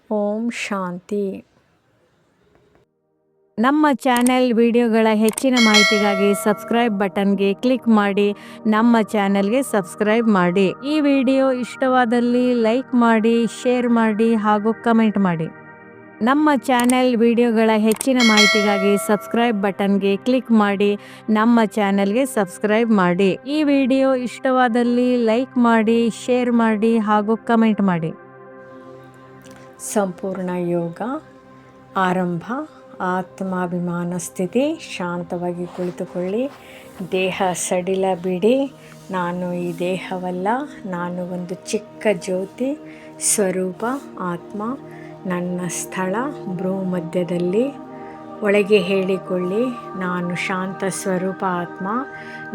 ಓಂ ಶಾಂತಿ. ನಮ್ಮ ಚಾನೆಲ್ ವಿಡಿಯೋಗಳ ಹೆಚ್ಚಿನ ಮಾಹಿತಿಗಾಗಿ ಸಬ್ಸ್ಕ್ರೈಬ್ ಬಟನ್ಗೆ ಕ್ಲಿಕ್ ಮಾಡಿ ನಮ್ಮ ಚಾನೆಲ್ಗೆ ಸಬ್ಸ್ಕ್ರೈಬ್ ಮಾಡಿ. ಈ ವಿಡಿಯೋ ಇಷ್ಟವಾದಲ್ಲಿ ಲೈಕ್ ಮಾಡಿ, ಶೇರ್ ಮಾಡಿ ಹಾಗೂ ಕಮೆಂಟ್ ಮಾಡಿ. ನಮ್ಮ ಚಾನೆಲ್ ವಿಡಿಯೋಗಳ ಹೆಚ್ಚಿನ ಮಾಹಿತಿಗಾಗಿ ಸಬ್ಸ್ಕ್ರೈಬ್ ಬಟನ್ಗೆ ಕ್ಲಿಕ್ ಮಾಡಿ ನಮ್ಮ ಚಾನೆಲ್ಗೆ ಸಬ್ಸ್ಕ್ರೈಬ್ ಮಾಡಿ. ಈ ವಿಡಿಯೋ ಇಷ್ಟವಾದಲ್ಲಿ ಲೈಕ್ ಮಾಡಿ, ಶೇರ್ ಮಾಡಿ ಹಾಗೂ ಕಮೆಂಟ್ ಮಾಡಿ. ಸಂಪೂರ್ಣ ಯೋಗ ಆರಂಭ. ಆತ್ಮಾಭಿಮಾನ ಸ್ಥಿತಿ. ಶಾಂತವಾಗಿ ಕುಳಿತುಕೊಳ್ಳಿ. ದೇಹ ಸಡಿಲ ಬಿಡಿ. ನಾನು ಈ ದೇಹವಲ್ಲ, ನಾನು ಒಂದು ಚಿಕ್ಕ ಜ್ಯೋತಿ ಸ್ವರೂಪ ಆತ್ಮ. ನನ್ನ ಸ್ಥಳ ಭ್ರೂ ಮಧ್ಯದಲ್ಲಿ. ಒಳಗೆ ಹೇಳಿಕೊಳ್ಳಿ, ನಾನು ಶಾಂತ ಸ್ವರೂಪ ಆತ್ಮ,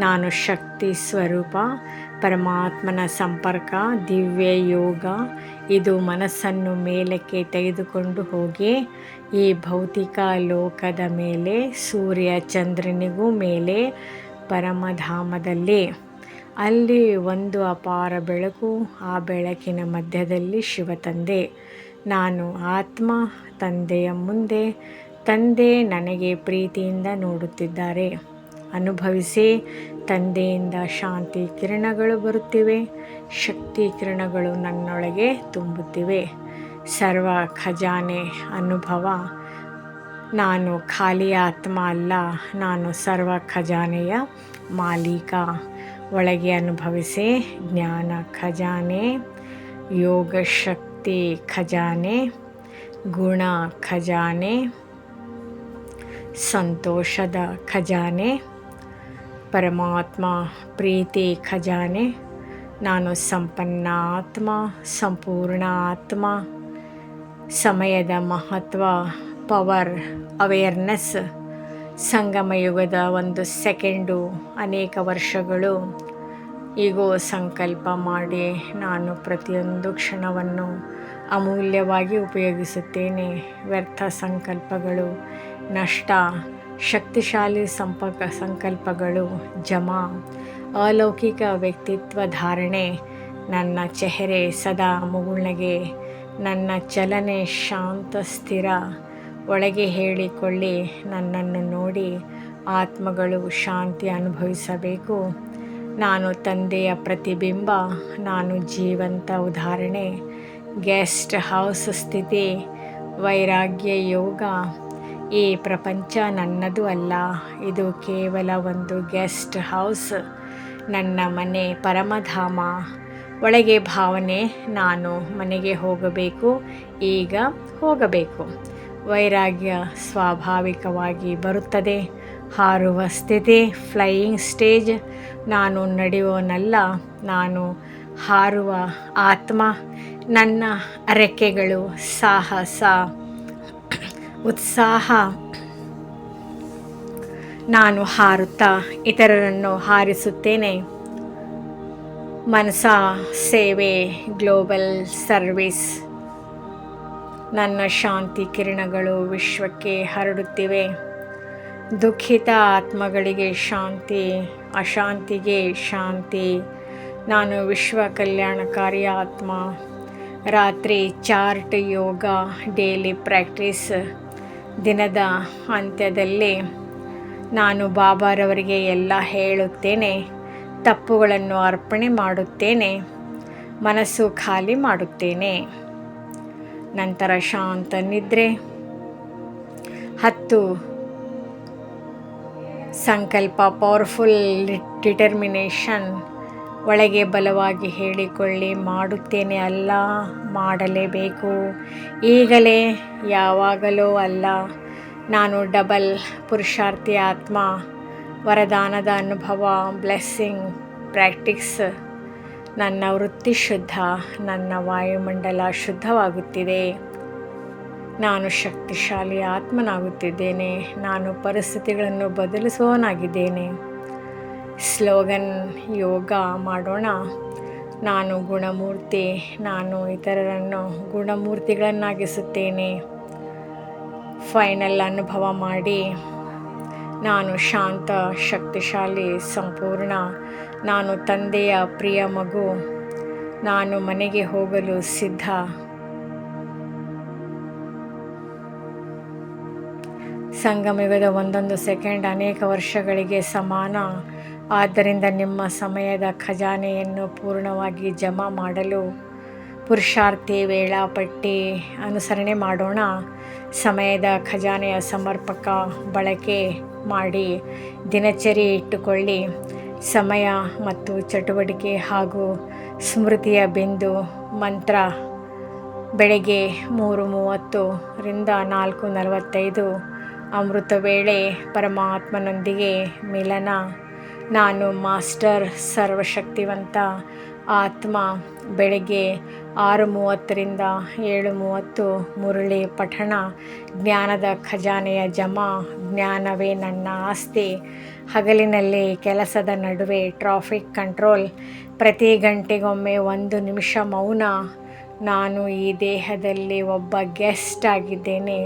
ನಾನು ಶಕ್ತಿ ಸ್ವರೂಪ. ಪರಮಾತ್ಮನ ಸಂಪರ್ಕ ದಿವ್ಯ ಯೋಗ. ಇದು ಮನಸ್ಸನ್ನು ಮೇಲಕ್ಕೆ ತೆಗೆದುಕೊಂಡು ಹೋಗಿ ಈ ಭೌತಿಕ ಲೋಕದ ಮೇಲೆ, ಸೂರ್ಯ ಚಂದ್ರನಿಗೂ ಮೇಲೆ ಪರಮಧಾಮದಲ್ಲಿ. ಅಲ್ಲಿ ಒಂದು ಅಪಾರ ಬೆಳಕು. ಆ ಬೆಳಕಿನ ಮಧ್ಯದಲ್ಲಿ ಶಿವತಂದೆ. ನಾನು ಆತ್ಮ. ತಂದೆಯ ಮುಂದೆ. ತಂದೆ ನನಗೆ ಪ್ರೀತಿಯಿಂದ ನೋಡುತ್ತಿದ್ದಾರೆ. ಅನುಭವಿಸಿ. ತಂದೆಯಿಂದ ಶಾಂತಿ ಕಿರಣಗಳು ಬರುತ್ತಿವೆ. ಶಕ್ತಿ ಕಿರಣಗಳು ನನ್ನೊಳಗೆ ತುಂಬುತ್ತಿವೆ. ಸರ್ವ ಖಜಾನೆ ಅನುಭವ. ನಾನು ಖಾಲಿ ಆತ್ಮ ಅಲ್ಲ, ನಾನು ಸರ್ವ ಖಜಾನೆಯ ಮಾಲೀಕ. ಒಳಗೆ ಅನುಭವಿಸಿ. ಜ್ಞಾನ ಖಜಾನೆ, ಯೋಗ ಶಕ್ತಿ ಖಜಾನೆ, ಗುಣ ಖಜಾನೆ, ಸಂತೋಷದ ಖಜಾನೆ, ಪರಮಾತ್ಮ ಪ್ರೀತಿ ಖಜಾನೆ. ನಾನು ಸಂಪನ್ನ ಆತ್ಮ, ಸಂಪೂರ್ಣ ಆತ್ಮ. ಸಮಯದ ಮಹತ್ವ, ಪವರ್, ಅವೇರ್ನೆಸ್. ಸಂಗಮ ಯುಗದ 1 ಸೆಕೆಂಡು ಅನೇಕ ವರ್ಷಗಳು. ಈಗೋ ಸಂಕಲ್ಪ ಮಾಡಿ, ನಾನು ಪ್ರತಿಯೊಂದು ಕ್ಷಣವನ್ನು ಅಮೂಲ್ಯವಾಗಿ ಉಪಯೋಗಿಸುತ್ತೇನೆ. ವ್ಯರ್ಥ ಸಂಕಲ್ಪಗಳು ನಷ್ಟ. ಶಕ್ತಿಶಾಲಿ ಸಂಕಲ್ಪಗಳು ಜಮಾ. ಅಲೌಕಿಕ ವ್ಯಕ್ತಿತ್ವ ಧಾರಣೆ. ನನ್ನ ಚೆಹರೆ ಸದಾ ಮುಗುಳ್ನಗೆ. ನನ್ನ ಚಲನೆ ಶಾಂತ ಸ್ಥಿರ. ಒಳಗೆ ಹೇಳಿಕೊಳ್ಳಿ, ನನ್ನನ್ನು ನೋಡಿ ಆತ್ಮಗಳು ಶಾಂತಿ ಅನುಭವಿಸಬೇಕು. ನಾನು ತಂದೆಯ ಪ್ರತಿಬಿಂಬ. ನಾನು ಜೀವಂತ ಉದಾಹರಣೆ. ಗೆಸ್ಟ್ ಹೌಸ್ ಸ್ಥಿತಿ. ವೈರಾಗ್ಯ ಯೋಗ. ಈ ಪ್ರಪಂಚ ನನ್ನದು ಅಲ್ಲ, ಇದು ಕೇವಲ ಒಂದು ಗೆಸ್ಟ್ ಹೌಸ್. ನನ್ನ ಮನೆ ಪರಮಧಾಮ. ಒಳಗೆ ಭಾವನೆ, ನಾನು ಮನೆಗೆ ಹೋಗಬೇಕು, ಈಗ ಹೋಗಬೇಕು. ವೈರಾಗ್ಯ ಸ್ವಾಭಾವಿಕವಾಗಿ ಬರುತ್ತದೆ. ಹಾರುವ ಸ್ಥಿತಿ, ಫ್ಲೈಯಿಂಗ್ ಸ್ಟೇಜ್. ನಾನು ನಡೆಯುವವನಲ್ಲ, ನಾನು ಹಾರುವ ಆತ್ಮ. ನನ್ನ ರೆಕ್ಕೆಗಳು ಸಾಹಸ, ಉತ್ಸಾಹ. ನಾನು ಹಾರುತ್ತಾ ಇತರರನ್ನು ಹಾರಿಸುತ್ತೇನೆ. ಮನಸ ಸೇವೆ, ಗ್ಲೋಬಲ್ ಸರ್ವಿಸ್. ನನ್ನ ಶಾಂತಿ ಕಿರಣಗಳು ವಿಶ್ವಕ್ಕೆ ಹರಡುತ್ತಿವೆ. ದುಃಖಿತ ಆತ್ಮಗಳಿಗೆ ಶಾಂತಿ, ಅಶಾಂತಿಗೆ ಶಾಂತಿ. ನಾನು ವಿಶ್ವ ಕಲ್ಯಾಣಕಾರಿ ಆತ್ಮ. ರಾತ್ರಿ ಚಾರ್ಟ್ ಯೋಗ, ಡೈಲಿ ಪ್ರಾಕ್ಟೀಸ್. ದಿನದ ಅಂತ್ಯದಲ್ಲಿ ನಾನು ಬಾಬಾರವರಿಗೆ ಎಲ್ಲ ಹೇಳುತ್ತೇನೆ. ತಪ್ಪುಗಳನ್ನು ಅರ್ಪಣೆ ಮಾಡುತ್ತೇನೆ. ಮನಸ್ಸು ಖಾಲಿ ಮಾಡುತ್ತೇನೆ. ನಂತರ ಶಾಂತ ನಿದ್ರೆ. 10 ಸಂಕಲ್ಪ, ಪವರ್ಫುಲ್ ಡಿಟರ್ಮಿನೇಷನ್. ಒಳಗೆ ಬಲವಾಗಿ ಹೇಳಿಕೊಳ್ಳಿ, ಮಾಡುತ್ತೇನೆ ಅಲ್ಲ, ಮಾಡಲೇಬೇಕು. ಈಗಲೇ, ಯಾವಾಗಲೂ ಅಲ್ಲ. ನಾನು ಡಬಲ್ ಪುರುಷಾರ್ಥಿ ಆತ್ಮ. ವರದಾನದ ಅನುಭವ, ಬ್ಲೆಸ್ಸಿಂಗ್ ಪ್ರಾಕ್ಟೀಸ್. ನನ್ನ ವೃತ್ತಿ ಶುದ್ಧ. ನನ್ನ ವಾಯುಮಂಡಲ ಶುದ್ಧವಾಗುತ್ತಿದೆ. ನಾನು ಶಕ್ತಿಶಾಲಿ ಆತ್ಮನಾಗುತ್ತಿದ್ದೇನೆ. ನಾನು ಪರಿಸ್ಥಿತಿಗಳನ್ನು ಬದಲಿಸುವವನಾಗಿದ್ದೇನೆ. ಸ್ಲೋಗನ್ ಯೋಗ ಮಾಡೋಣ. ನಾನು ಗುಣಮೂರ್ತಿ. ನಾನು ಇತರರನ್ನು ಗುಣಮೂರ್ತಿಗಳನ್ನಾಗಿಸುತ್ತೇನೆ. ಫೈನಲ್ ಅನುಭವ ಮಾಡಿ. ನಾನು ಶಾಂತ, ಶಕ್ತಿಶಾಲಿ, ಸಂಪೂರ್ಣ. ನಾನು ತಂದೆಯ ಪ್ರಿಯ ಮಗು. ನಾನು ಮನೆಗೆ ಹೋಗಲು ಸಿದ್ಧ. ಸಂಗಮಯುಗದ ಒಂದೊಂದು ಸೆಕೆಂಡ್ ಅನೇಕ ವರ್ಷಗಳಿಗೆ ಸಮಾನ. ಆದ್ದರಿಂದ ನಿಮ್ಮ ಸಮಯದ ಖಜಾನೆಯನ್ನು ಪೂರ್ಣವಾಗಿ ಜಮಾ ಮಾಡಲು ಪುರುಷಾರ್ಥಿ ವೇಳಾಪಟ್ಟಿ ಅನುಸರಣೆ ಮಾಡೋಣ. ಸಮಯದ ಖಜಾನೆಯ ಸಮರ್ಪಕ ಬಳಕೆ ಮಾಡಿ ದಿನಚರಿ ಇಟ್ಟುಕೊಳ್ಳಿ. ಸಮಯ ಮತ್ತು ಚಟುವಟಿಕೆ ಹಾಗೂ ಸ್ಮೃತಿಯ ಬಿಂದು ಮಂತ್ರ ಬೆಳಗ್ಗೆ 3:30 ರಿಂದ 4:45 ಅಮೃತ ವೇಳೆ ಪರಮಾತ್ಮನೊಂದಿಗೆ ಮಿಲನ. ನಾನು ಮಾಸ್ಟರ್ ಸರ್ವಶಕ್ತಿವಂತ ಆತ್ಮ. ಬೆಳಗ್ಗೆ 6:30 ರಿಂದ 7:30 ಮುರಳಿ ಪಠಣ. ಜ್ಞಾನದ ಖಜಾನೆಯ ಜಮಾ. ಜ್ಞಾನವೇ ನನ್ನ ಆಸ್ತಿ. ಹಗಲಿನಲ್ಲಿ ಕೆಲಸದ ನಡುವೆ ಟ್ರಾಫಿಕ್ ಕಂಟ್ರೋಲ್. ಪ್ರತಿ ಗಂಟೆಗೊಮ್ಮೆ 1 ನಿಮಿಷ ಮೌನ. ನಾನು ಈ ದೇಹದಲ್ಲಿ ಒಬ್ಬ ಗೆಸ್ಟ್ ಆಗಿದ್ದೇನೆ.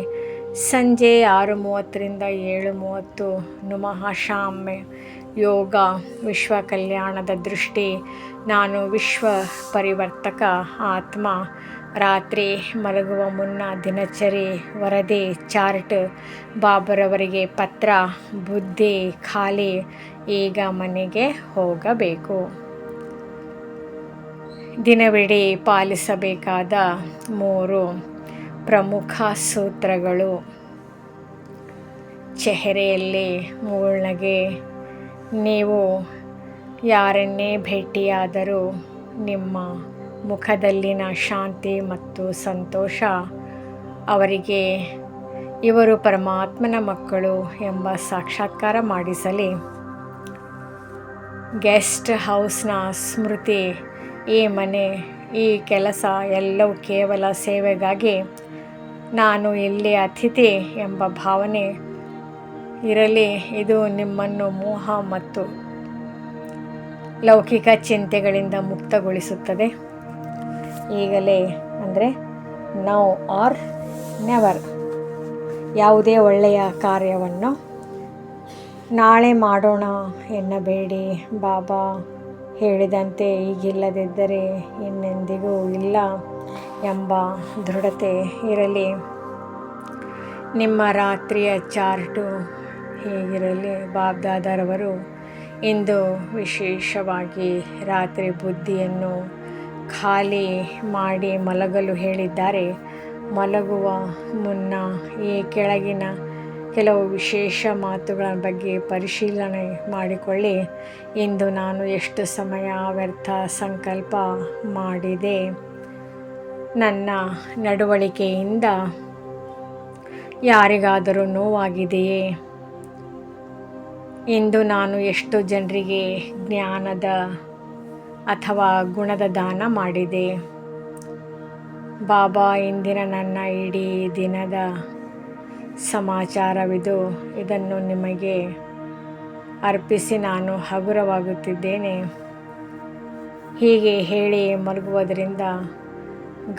ಸಂಜೆ 6:30 ರಿಂದ 7:30 ನಮಃ ಶಾಮ್ಯ ಯೋಗ. ವಿಶ್ವ ಕಲ್ಯಾಣದ ದೃಷ್ಟಿ. ನಾನು ವಿಶ್ವ ಪರಿವರ್ತಕ ಆತ್ಮ. ರಾತ್ರಿ ಮಲಗುವ ಮುನ್ನ ದಿನಚರಿ ವರದಿ ಚಾರ್ಟ್. ಬಾಬರವರಿಗೆ ಪತ್ರ. ಬುದ್ಧಿ ಖಾಲಿ. ಈಗ ಮನೆಗೆ ಹೋಗಬೇಕು. ದಿನವಿಡೀ ಪಾಲಿಸಬೇಕಾದ 3 ಪ್ರಮುಖ ಸೂತ್ರಗಳು. ಚೆಹರೆಯಲ್ಲಿ ಮುಗುಳ್ನಗೆ. ನೀವು ಯಾರನ್ನೇ ಭೇಟಿಯಾದರೂ ನಿಮ್ಮ ಮುಖದಲ್ಲಿನ ಶಾಂತಿ ಮತ್ತು ಸಂತೋಷ ಅವರಿಗೆ ಇವರು ಪರಮಾತ್ಮನ ಮಕ್ಕಳು ಎಂಬ ಸಾಕ್ಷಾತ್ಕಾರ ಮಾಡಿಸಲಿ. ಗೆಸ್ಟ್ ಹೌಸ್ನ ಸ್ಮೃತಿ. ಈ ಮನೆ, ಈ ಕೆಲಸ ಎಲ್ಲವೂ ಕೇವಲ ಸೇವೆಗಾಗಿ. ನಾನು ಇಲ್ಲಿ ಅತಿಥಿ ಎಂಬ ಭಾವನೆ ಇರಲಿ. ಇದು ನಿಮ್ಮನ್ನು ಮೋಹ ಮತ್ತು ಲೌಕಿಕ ಚಿಂತೆಗಳಿಂದ ಮುಕ್ತಗೊಳಿಸುತ್ತದೆ. ಈಗಲೇ ಅಂದರೆ ನೌ ಆರ್ ನೆವರ್. ಯಾವುದೇ ಒಳ್ಳೆಯ ಕಾರ್ಯವನ್ನು ನಾಳೆ ಮಾಡೋಣ ಎನ್ನಬೇಡಿ. ಬಾಬಾ ಹೇಳಿದಂತೆ ಈಗಿಲ್ಲದಿದ್ದರೆ ಇನ್ನೆಂದಿಗೂ ಇಲ್ಲ ಎಂಬ ದೃಢತೆ ಇರಲಿ. ನಿಮ್ಮ ರಾತ್ರಿಯ ಚಾರ್ಟು ಹೀಗಿರಲಿ. ಬಾಬ್ದಾದರವರು ಇಂದು ವಿಶೇಷವಾಗಿ ರಾತ್ರಿ ಬುದ್ಧಿಯನ್ನು ಖಾಲಿ ಮಾಡಿ ಮಲಗಲು ಹೇಳಿದ್ದಾರೆ. ಮಲಗುವ ಮುನ್ನ ಈ ಕೆಳಗಿನ ಕೆಲವು ವಿಶೇಷ ಮಾತುಗಳ ಬಗ್ಗೆ ಪರಿಶೀಲನೆ ಮಾಡಿಕೊಳ್ಳಿ. ಇಂದು ನಾನು ಎಷ್ಟು ಸಮಯ ವ್ಯರ್ಥ ಸಂಕಲ್ಪ ಮಾಡಿದೆ? ನನ್ನ ನಡವಳಿಕೆಯಿಂದ ಯಾರಿಗಾದರೂ ನೋವಾಗಿದೆಯೇ? ಇಂದು ನಾನು ಎಷ್ಟು ಜನರಿಗೆ ಜ್ಞಾನದ ಅಥವಾ ಗುಣದ ದಾನ ಮಾಡಿದೆ? ಬಾಬಾ, ಇಂದಿನ ನನ್ನ ಇಡೀ ದಿನದ ಸಮಾಚಾರವಿದು. ಇದನ್ನು ನಿಮಗೆ ಅರ್ಪಿಸಿ ನಾನು ಹಗುರವಾಗುತ್ತಿದ್ದೇನೆ. ಹೀಗೆ ಹೇಳಿ ಮಲಗುವುದರಿಂದ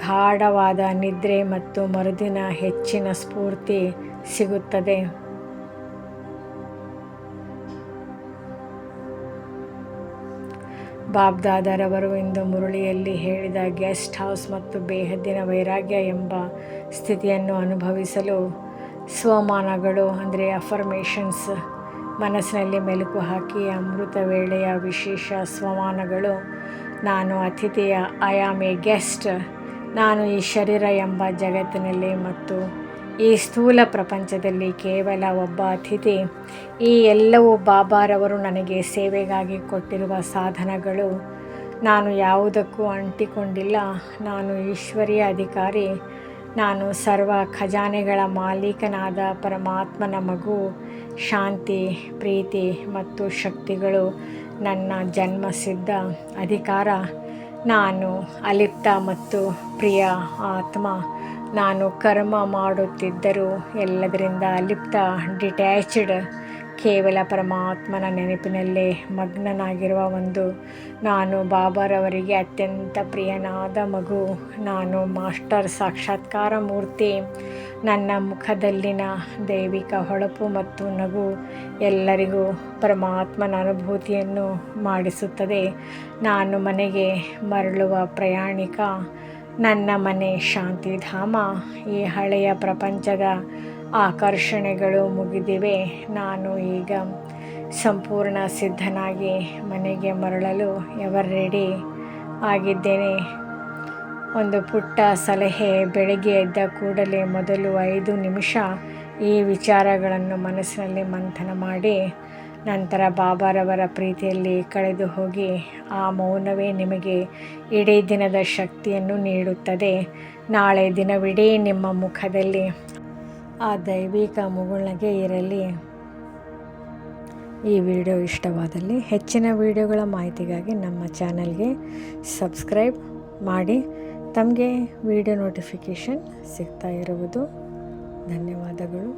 ಗಾಢವಾದ ನಿದ್ರೆ ಮತ್ತು ಮರುದಿನ ಹೆಚ್ಚಿನ ಸ್ಫೂರ್ತಿ ಸಿಗುತ್ತದೆ. ಬಾಬ್ದಾದರವರು ಇಂದು ಮುರಳಿಯಲ್ಲಿ ಹೇಳಿದ ಗೆಸ್ಟ್ ಹೌಸ್ ಮತ್ತು ಬೇಹದ್ದಿನ ವೈರಾಗ್ಯ ಎಂಬ ಸ್ಥಿತಿಯನ್ನು ಅನುಭವಿಸಲು ಸ್ವಮಾನಗಳು ಅಂದರೆ ಅಫರ್ಮೇಷನ್ಸ್ ಮನಸ್ಸಿನಲ್ಲಿ ಮೆಲುಕು ಹಾಕಿ. ಅಮೃತ ವೇಳೆಯ ವಿಶೇಷ ಸ್ವಮಾನಗಳು. ನಾನು ಅತಿಥಿಯ ಐ ಆಮ್ ಎ ಗೆಸ್ಟ್. ನಾನು ಈ ಶರೀರ ಎಂಬ ಜಗತ್ತಿನಲ್ಲಿ ಮತ್ತು ಈ ಸ್ಥೂಲ ಪ್ರಪಂಚದಲ್ಲಿ ಕೇವಲ ಒಬ್ಬ ಅತಿಥಿ. ಈ ಎಲ್ಲವೂ ಬಾಬಾರವರು ನನಗೆ ಸೇವೆಗಾಗಿ ಕೊಟ್ಟಿರುವ ಸಾಧನಗಳು. ನಾನು ಯಾವುದಕ್ಕೂ ಅಂಟಿಕೊಂಡಿಲ್ಲ. ನಾನು ಈಶ್ವರೀಯ ಅಧಿಕಾರಿ. ನಾನು ಸರ್ವ ಖಜಾನೆಗಳ ಮಾಲೀಕನಾದ ಪರಮಾತ್ಮನ ಮಗು. ಶಾಂತಿ, ಪ್ರೀತಿ ಮತ್ತು ಶಕ್ತಿಗಳು ನನ್ನ ಜನ್ಮಸಿದ್ಧ ಅಧಿಕಾರ. ನಾನು ಅಲಿಪ್ತ ಮತ್ತು ಪ್ರಿಯ ಆತ್ಮ. ನಾನು ಕರ್ಮ ಮಾಡುತ್ತಿದ್ದರೂ ಎಲ್ಲದರಿಂದ ಅಲಿಪ್ತ, ಡಿಟ್ಯಾಚ್ಡ್, ಕೇವಲ ಪರಮಾತ್ಮನ ನೆನಪಿನಲ್ಲೇ ಮಗ್ನನಾಗಿರುವ ಒಂದು. ನಾನು ಬಾಬಾರವರಿಗೆ ಅತ್ಯಂತ ಪ್ರಿಯನಾದ ಮಗು. ನಾನು ಮಾಸ್ಟರ್ ಸಾಕ್ಷಾತ್ಕಾರ ಮೂರ್ತಿ. ನನ್ನ ಮುಖದಲ್ಲಿನ ದೈವಿಕ ಹೊಳಪು ಮತ್ತು ನಗು ಎಲ್ಲರಿಗೂ ಪರಮಾತ್ಮನ ಅನುಭೂತಿಯನ್ನು ಮಾಡಿಸುತ್ತದೆ. ನಾನು ಮನೆಗೆ ಮರಳುವ ಪ್ರಯಾಣಿಕ. ನನ್ನ ಮನೆ ಶಾಂತಿಧಾಮ. ಈ ಹಳೆಯ ಪ್ರಪಂಚದ ಆಕರ್ಷಣೆಗಳು ಮುಗಿದಿವೆ. ನಾನು ಈಗ ಸಂಪೂರ್ಣ ಸಿದ್ಧನಾಗಿ ಮನೆಗೆ ಮರಳಲು ಎವರ್ ರೆಡಿ ಆಗಿದ್ದೇನೆ. ಒಂದು ಪುಟ್ಟ ಸಲಹೆ: ಬೆಳಗ್ಗೆ ಎದ್ದ ಕೂಡಲೇ ಮೊದಲು 5 ನಿಮಿಷ ಈ ವಿಚಾರಗಳನ್ನು ಮನಸ್ಸಿನಲ್ಲಿ ಮಂಥನ ಮಾಡಿ ನಂತರ ಬಾಬಾರವರ ಪ್ರೀತಿಯಲ್ಲಿ ಕಳೆದು ಹೋಗಿ ಆ ಮೌನವೇ ನಿಮಗೆ ಇಡೀ ದಿನದ ಶಕ್ತಿಯನ್ನು ನೀಡುತ್ತದೆ. ನಾಳೆ ದಿನವಿಡೀ ನಿಮ್ಮ ಮುಖದಲ್ಲಿ ಆ ದೈವಿಕ ಮುಗುಳ್ನಗೆ ಇರಲಿ. ಈ ವಿಡಿಯೋ ಇಷ್ಟವಾದಲ್ಲಿ ಹೆಚ್ಚಿನ ವಿಡಿಯೋಗಳ ಮಾಹಿತಿಗಾಗಿ ನಮ್ಮ ಚಾನಲ್ಗೆ ಸಬ್ಸ್ಕ್ರೈಬ್ ಮಾಡಿ. ತಮಗೆ ವಿಡಿಯೋ ನೋಟಿಫಿಕೇಷನ್ ಸಿಗ್ತಾ ಇರುವುದು. ಧನ್ಯವಾದಗಳು.